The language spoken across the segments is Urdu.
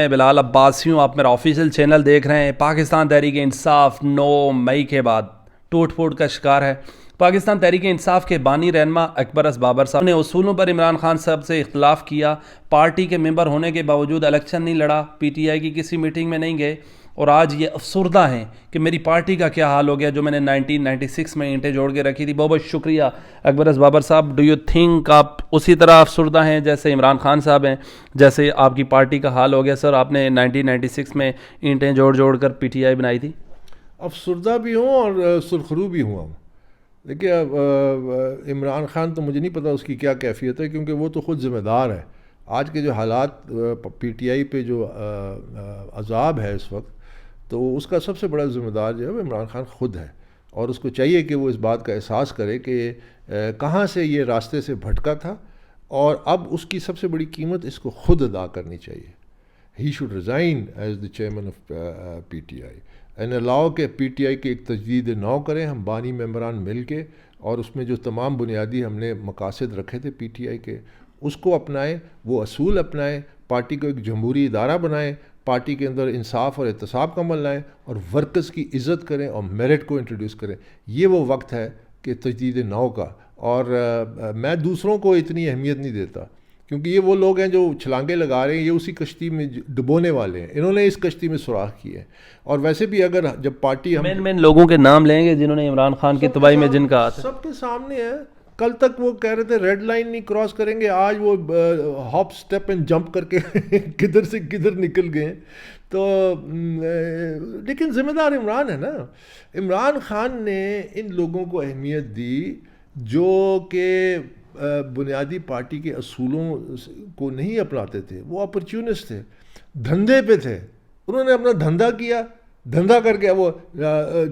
میں بلال عباسی ہوں. آپ میرا آفیشیل چینل دیکھ رہے ہیں. پاکستان تحریک انصاف 9 مئی کے بعد ٹوٹ پھوٹ کا شکار ہے. پاکستان تحریک انصاف کے بانی رہنما اکبر بابر صاحب نے اصولوں پر عمران خان صاحب سے اختلاف کیا. پارٹی کے ممبر ہونے کے باوجود الیکشن نہیں لڑا, پی ٹی آئی کی کسی میٹنگ میں نہیں گئے, اور آج یہ افسردہ ہیں کہ میری پارٹی کا کیا حال ہو گیا جو میں نے 1996 میں اینٹیں جوڑ کے رکھی تھی. بہت بہت شکریہ اکبر بابر صاحب. ڈو یو تھنک آپ اسی طرح افسردہ ہیں جیسے عمران خان صاحب ہیں, جیسے آپ کی پارٹی کا حال ہو گیا؟ سر, آپ نے 1996 میں اینٹیں جوڑ جوڑ کر پی ٹی آئی بنائی تھی. افسردہ بھی ہوں اور سرخرو بھی ہوا ہوں. دیکھیے, عمران خان تو مجھے نہیں پتا اس کی کیا کیفیت ہے, کیونکہ وہ تو خود ذمہ دار ہے. آج کے جو حالات پی ٹی آئی پہ جو عذاب ہے اس وقت, تو اس کا سب سے بڑا ذمہ دار جو ہے وہ عمران خان خود ہے, اور اس کو چاہیے کہ وہ اس بات کا احساس کرے کہ کہاں سے یہ راستے سے بھٹکا تھا, اور اب اس کی سب سے بڑی قیمت اس کو خود ادا کرنی چاہیے. He should resign as the chairman of P T I and allow کہ پی ٹی آئی کی ایک تجدید نو کریں ہم بانی ممبران مل کے, اور اس میں جو تمام بنیادی ہم نے مقاصد رکھے تھے پی ٹی آئی کے, اس کو اپنائیں, وہ اصول اپنائیں, پارٹی کو ایک جمہوری ادارہ بنائیں, پارٹی کے اندر انصاف اور احتساب کا عمل لائیں, اور ورکرز کی عزت کریں اور میرٹ کو انٹروڈیوس کریں. یہ وہ وقت ہے کہ تجدید نو کا. اور میں دوسروں کو اتنی اہمیت نہیں دیتا, کیونکہ یہ وہ لوگ ہیں جو چھلانگیں لگا رہے ہیں, یہ اسی کشتی میں ڈبونے والے ہیں, انہوں نے اس کشتی میں سوراخ کیے ہیں. اور ویسے بھی اگر جب پارٹی مین لوگوں کے نام لیں گے جنہوں نے عمران خان کی تباہی میں جن کا سب کے سامنے ہے. کل تک وہ کہہ رہے تھے ریڈ لائن نہیں کراس کریں گے, آج وہ ہاپ سٹیپ اینڈ جمپ کر کے کدھر سے کدھر نکل گئے. تو لیکن ذمہ دار عمران ہے نا. عمران خان نے ان لوگوں کو اہمیت دی جو کہ بنیادی پارٹی کے اصولوں کو نہیں اپناتے تھے. وہ اپرچونسٹ تھے, دھندے پہ تھے. انہوں نے اپنا دھندا کیا, دھندا کر کے وہ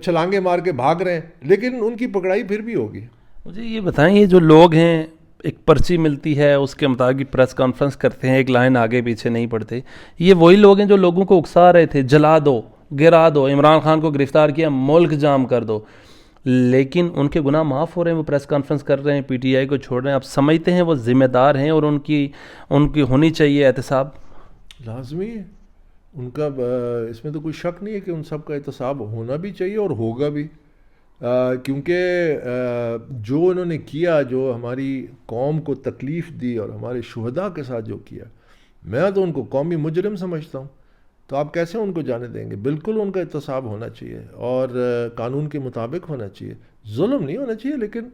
چھلانگے مار کے بھاگ رہے ہیں, لیکن ان کی پکڑائی پھر بھی ہوگی. مجھے یہ بتائیں, یہ جو لوگ ہیں ایک پرچی ملتی ہے اس کے مطابق پریس کانفرنس کرتے ہیں, ایک لائن آگے پیچھے نہیں پڑتے, یہ وہی لوگ ہیں جو لوگوں کو اکسا رہے تھے جلا دو, گرا دو, عمران خان کو گرفتار کیا, ملک جام کر دو, لیکن ان کے گناہ معاف ہو رہے ہیں, وہ پریس کانفرنس کر رہے ہیں, پی ٹی آئی کو چھوڑ رہے ہیں. آپ سمجھتے ہیں وہ ذمہ دار ہیں اور ان کی ہونی چاہیے احتساب؟ لازمی ہے ان کا, اس میں تو کوئی شک نہیں ہے کہ ان سب کا احتساب ہونا بھی چاہیے اور ہوگا بھی, کیونکہ جو انہوں نے کیا, جو ہماری قوم کو تکلیف دی اور ہمارے شہداء کے ساتھ جو کیا, میں تو ان کو قومی مجرم سمجھتا ہوں. تو آپ کیسے ان کو جانے دیں گے؟ بالکل ان کا احتساب ہونا چاہیے اور قانون کے مطابق ہونا چاہیے. ظلم نہیں ہونا چاہیے, لیکن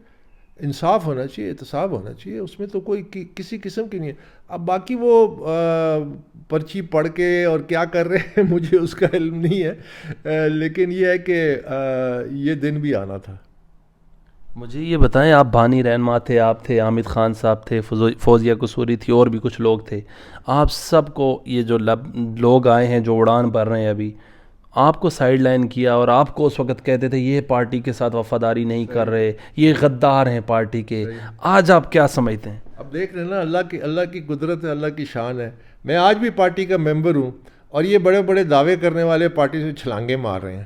انصاف ہونا چاہیے, احتساب ہونا چاہیے. اس میں تو کوئی کسی قسم کی نہیں ہے. اب باقی وہ پرچی پڑھ کے اور کیا کر رہے ہیں مجھے اس کا علم نہیں ہے, لیکن یہ ہے کہ یہ دن بھی آنا تھا. مجھے یہ بتائیں, آپ بانی رہنما تھے, آپ تھے, حامد خان صاحب تھے, فوزیہ قصوری تھی, اور بھی کچھ لوگ تھے. آپ سب کو یہ جو لوگ آئے ہیں جو اڑان بھر رہے ہیں ابھی, آپ کو سائیڈ لائن کیا اور آپ کو اس وقت کہتے تھے یہ پارٹی کے ساتھ وفاداری نہیں کر رہے, یہ غدار ہیں پارٹی کے. آج آپ کیا سمجھتے ہیں؟ اب دیکھ رہے ہیں نا, اللہ کی قدرت ہے, اللہ کی شان ہے. میں آج بھی پارٹی کا ممبر ہوں, اور یہ بڑے بڑے دعوے کرنے والے پارٹی سے چھلانگے مار رہے ہیں.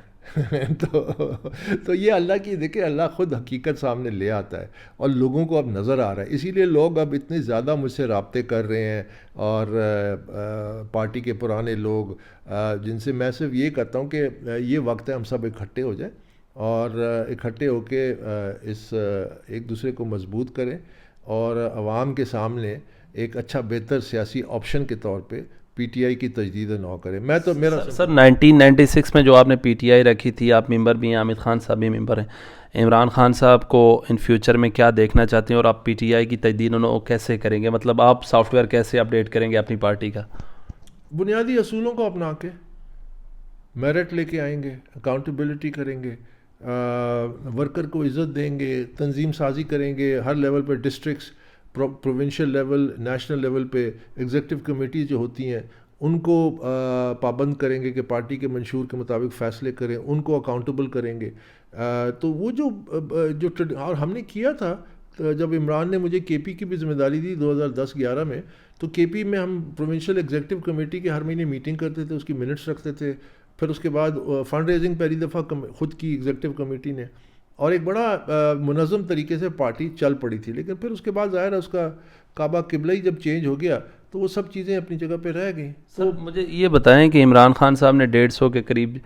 تو یہ اللہ کی, دیکھیں اللہ خود حقیقت سامنے لے آتا ہے اور لوگوں کو اب نظر آ رہا ہے. اسی لیے لوگ اب اتنے زیادہ مجھ سے رابطے کر رہے ہیں, اور پارٹی کے پرانے لوگ جن سے میں صرف یہ کہتا ہوں کہ یہ وقت ہے ہم سب اکٹھے ہو جائیں اور اکٹھے ہو کے اس ایک دوسرے کو مضبوط کریں, اور عوام کے سامنے ایک اچھا بہتر سیاسی آپشن کے طور پہ پی ٹی آئی کی تجدید نو کرے. میں تو میرا سر 1996 میں جو آپ نے پی ٹی آئی رکھی تھی, آپ ممبر بھی ہیں, حامد خان صاحب بھی ممبر ہیں, عمران خان صاحب کو ان فیوچر میں کیا دیکھنا چاہتے ہیں, اور آپ پی ٹی آئی کی تجدید نو کیسے کریں گے؟ مطلب آپ سافٹ ویئر کیسے اپڈیٹ کریں گے اپنی پارٹی کا؟ بنیادی اصولوں کو اپنا کے میرٹ لے کے آئیں گے, اکاؤنٹیبلٹی کریں گے, ورکر کو عزت دیں گے, تنظیم سازی کریں گے ہر لیول پہ, districts, provincial level, national level پہ ایگزیکٹو کمیٹیز جو ہوتی ہیں ان کو پابند کریں گے کہ پارٹی کے منشور کے مطابق فیصلے کریں, ان کو اکاؤنٹیبل کریں گے. تو وہ جو اور ہم نے کیا تھا جب عمران نے مجھے کے پی کی بھی ذمہ داری دی 2010-11 میں, تو کے پی میں ہم پروونشل ایگزیکٹو کمیٹی کے ہر مہینے میٹنگ کرتے تھے, اس کی منٹس رکھتے تھے. پھر اس کے بعد فنڈ ریزنگ پہلی دفعہ خود کی ایگزیکٹو کمیٹی نے, اور ایک بڑا منظم طریقے سے پارٹی چل پڑی تھی. لیکن پھر اس کے بعد ظاہر ہے اس کا کعبہ قبلہ ہی جب چینج ہو گیا تو وہ سب چیزیں اپنی جگہ پہ رہ گئیں. سر مجھے یہ بتائیں کہ عمران خان صاحب نے 150 کے قریب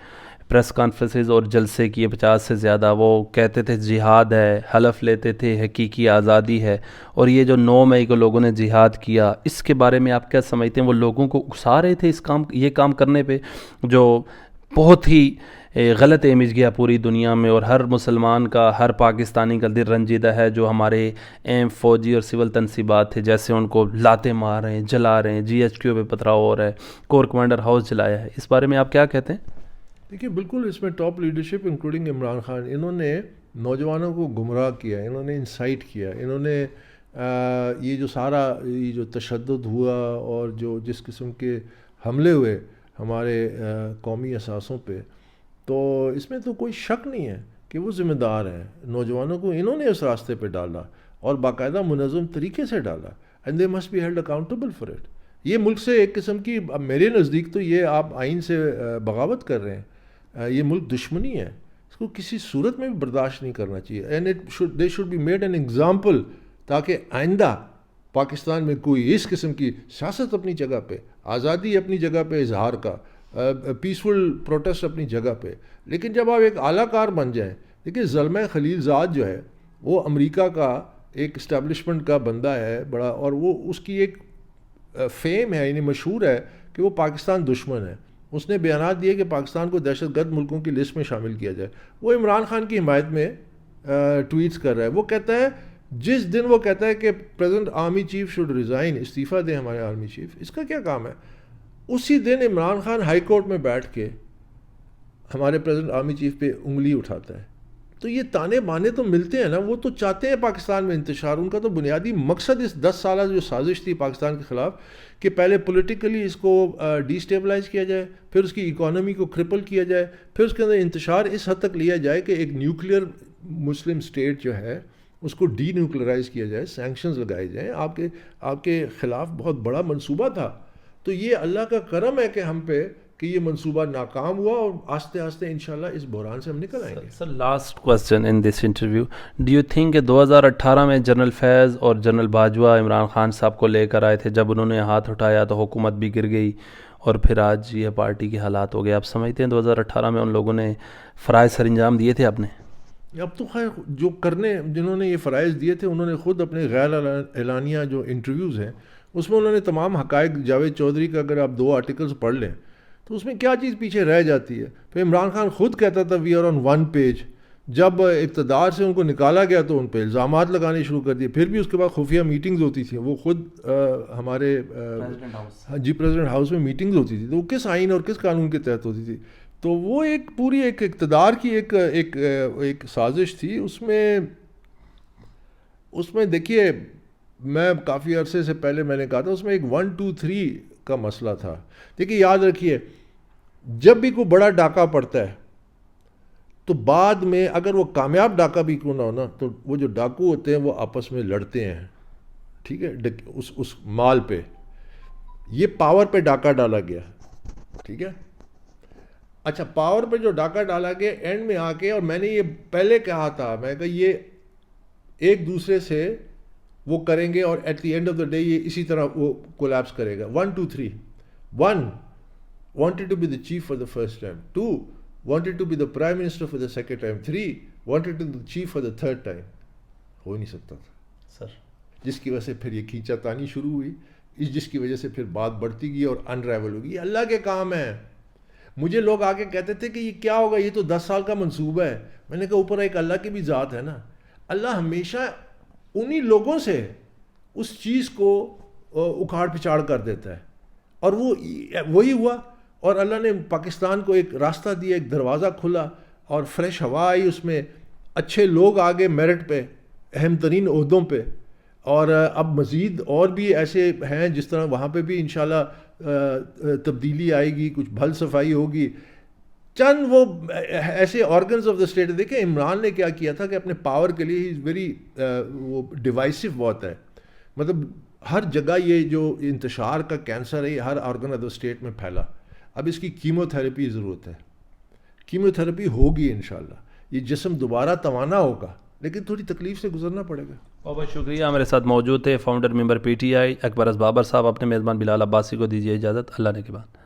پریس کانفرنسز اور جلسے کیے، 50 سے زیادہ. وہ کہتے تھے جہاد ہے، حلف لیتے تھے حقیقی آزادی ہے. اور یہ جو 9 مئی کو لوگوں نے جہاد کیا، اس کے بارے میں آپ کیا سمجھتے ہیں؟ وہ لوگوں کو اکسا رہے تھے یہ کام کرنے پہ، جو بہت ہی غلط امیج گیا پوری دنیا میں، اور ہر مسلمان کا، ہر پاکستانی کا دل رنجیدہ ہے. جو ہمارے اہم فوجی اور سول تنصیبات تھے، جیسے ان کو لاتے مار رہے ہیں، جلا رہے ہیں، GHQ پہ پتھراؤ ہو رہا ہے، کور کمانڈر ہاؤس جلایا ہے. اس بارے میں آپ کیا کہتے ہیں؟ دیکھیے بالکل اس میں top leadership including Imran Khan, انہوں نے نوجوانوں کو گمراہ کیا، انہوں نے انسائٹ کیا، انہوں نے یہ جو سارا یہ جو تشدد ہوا اور جو جس قسم کے حملے ہوئے ہمارے قومی اثاثوں پہ، تو اس میں تو کوئی شک نہیں ہے کہ وہ ذمہ دار ہیں. نوجوانوں کو انہوں نے اس راستے پہ ڈالا اور باقاعدہ منظم طریقے سے ڈالا، and they must be held accountable for it. یہ ملک سے ایک قسم کی، اب میرے نزدیک تو یہ آپ آئین سے بغاوت کر رہے ہیں. یہ ملک دشمنی ہے، اس کو کسی صورت میں بھی برداشت نہیں کرنا چاہیے. And they should be made an example, تاکہ آئندہ پاکستان میں کوئی اس قسم کی سیاست اپنی جگہ پہ، آزادی اپنی جگہ پہ اظہار کا، پیسفل پروٹیسٹ اپنی جگہ پہ، لیکن جب آپ ایک اعلیٰ کار بن جائیں. دیکھیے زلمہ خلیل زاد جو ہے وہ امریکہ کا ایک اسٹیبلشمنٹ کا بندہ ہے بڑا، اور وہ اس کی ایک فیم ہے، یعنی مشہور ہے کہ وہ پاکستان دشمن ہے. اس نے بیانات دیے کہ پاکستان کو دہشت گرد ملکوں کی لسٹ میں شامل کیا جائے. وہ عمران خان کی حمایت میں ٹویٹس کر رہا ہے. وہ کہتا ہے جس دن وہ کہتا ہے کہ president army chief should resign, استعفیٰ دیں ہمارے آرمی چیف، اس کا کیا کام ہے؟ اسی دن عمران خان ہائی کورٹ میں بیٹھ کے ہمارے پریزیڈنٹ آرمی چیف پہ انگلی اٹھاتا ہے. تو یہ تانے بانے تو ملتے ہیں نا. وہ تو چاہتے ہیں پاکستان میں انتشار. ان کا تو بنیادی مقصد اس 10 سالہ جو سازش تھی پاکستان کے خلاف، کہ پہلے پولیٹیکلی اس کو ڈی اسٹیبلائز کیا جائے، پھر اس کی اکانومی کو کرپل کیا جائے، پھر اس کے اندر انتشار اس حد تک لیا جائے کہ ایک نیوکلیئر مسلم اسٹیٹ جو ہے اس کو ڈی نیوکلرائز کیا جائے، سینکشنز لگائے جائیں. آپ کے خلاف بہت بڑا منصوبہ تھا. تو یہ اللہ کا کرم ہے کہ ہم پہ کہ یہ منصوبہ ناکام ہوا، اور آہستہ آہستہ انشاءاللہ اس بحران سے ہم نکل آئیں گے. Sir last question in this interview, do you think کہ 2018 میں جنرل فیض اور جنرل باجوہ عمران خان صاحب کو لے کر آئے تھے، جب انہوں نے ہاتھ اٹھایا تو حکومت بھی گر گئی، اور پھر آج یہ پارٹی کے حالات ہو گئے؟ آپ سمجھتے ہیں 2018 میں ان لوگوں نے فرائض سر انجام دیے تھے آپ نے؟ اب تو خیر جو جنہوں نے یہ فرائض دیے تھے انہوں نے خود اپنے غیر اعلانیہ جو انٹرویوز ہیں اس میں انہوں نے تمام حقائق، جاوید چودھری کا اگر آپ 2 آرٹیکلز پڑھ لیں تو اس میں کیا چیز پیچھے رہ جاتی ہے. پھر عمران خان خود کہتا تھا وی آر آن 1 پیج. جب اقتدار سے ان کو نکالا گیا تو ان پہ الزامات لگانے شروع کر دیے. پھر بھی اس کے بعد خفیہ میٹنگز ہوتی تھیں. وہ خود ہمارے پریزیڈنٹ ہاؤس میں میٹنگز ہوتی تھی. تو وہ کس آئین اور کس قانون کے تحت ہوتی تھی؟ تو وہ ایک پوری ایک اقتدار کی ایک سازش تھی. اس میں دیکھیے میں کافی عرصے سے پہلے میں نے کہا تھا اس میں ایک 1 2 3 کا مسئلہ تھا. دیکھیے یاد رکھیے جب بھی کوئی بڑا ڈاکہ پڑتا ہے تو بعد میں اگر وہ کامیاب ڈاکہ بھی کیوں نہ ہونا تو وہ جو ڈاکو ہوتے ہیں وہ آپس میں لڑتے ہیں، ٹھیک ہے، اس مال پہ. یہ پاور پہ ڈاکہ ڈالا گیا، ٹھیک ہے. اچھا پاور پہ جو ڈاکہ ڈالا گیا اینڈ میں آ کے، اور میں نے یہ پہلے کہا تھا، میں کہ یہ ایک دوسرے سے وہ کریں گے اور at the end of the day یہ اسی طرح وہ کولیپس کرے گا. 1 2 3. 1 wanted to be the chief for the first time. 2 wanted to be the prime minister for the second time. 3 wanted to be the chief for the third time. ہو نہیں سکتا تھا سر، جس کی وجہ سے پھر یہ کھینچا تانی شروع ہوئی، جس کی وجہ سے پھر بات بڑھتی گئی اور انریول ہوگی. یہ اللہ کے کام ہے. مجھے لوگ آ کے کہتے تھے کہ یہ کیا ہوگا، یہ تو 10 سال کا منصوبہ ہے. میں نے کہا اوپر ایک اللہ کی بھی ذات ہے نا. اللہ ہمیشہ انہی لوگوں سے اس چیز کو اکھاڑ پچھاڑ کر دیتا ہے، اور وہی ہوا. اور اللہ نے پاکستان کو ایک راستہ دیا، ایک دروازہ کھلا، اور فریش ہوا آئی. اس میں اچھے لوگ آگے میرٹ پہ، اہم ترین عہدوں پہ. اور اب مزید اور بھی ایسے ہیں جس طرح وہاں پہ بھی انشاءاللہ تبدیلی آئے گی، کچھ بھل صفائی ہوگی. چند وہ ایسے آرگنز آف دا اسٹیٹ. دیکھیں عمران نے کیا کیا تھا کہ اپنے پاور کے لیے ہی از ویری وہ ڈیوائسو بہت ہے. مطلب ہر جگہ یہ جو انتشار کا کینسر ہے یہ ہر آرگن آف دا اسٹیٹ میں پھیلا. اب اس کی کیمو تھراپی ضرورت ہے. کیمو تھراپی ہوگی انشاءاللہ. یہ جسم دوبارہ توانا ہوگا لیکن تھوڑی تکلیف سے گزرنا پڑے گا. بہت بہت شکریہ. ہمارے ساتھ موجود تھے فاؤنڈر ممبر PTI اکبر بابر صاحب. اپنے میزبان بلال عباسی کو دیجیے اجازت. اللہ نے کے بعد.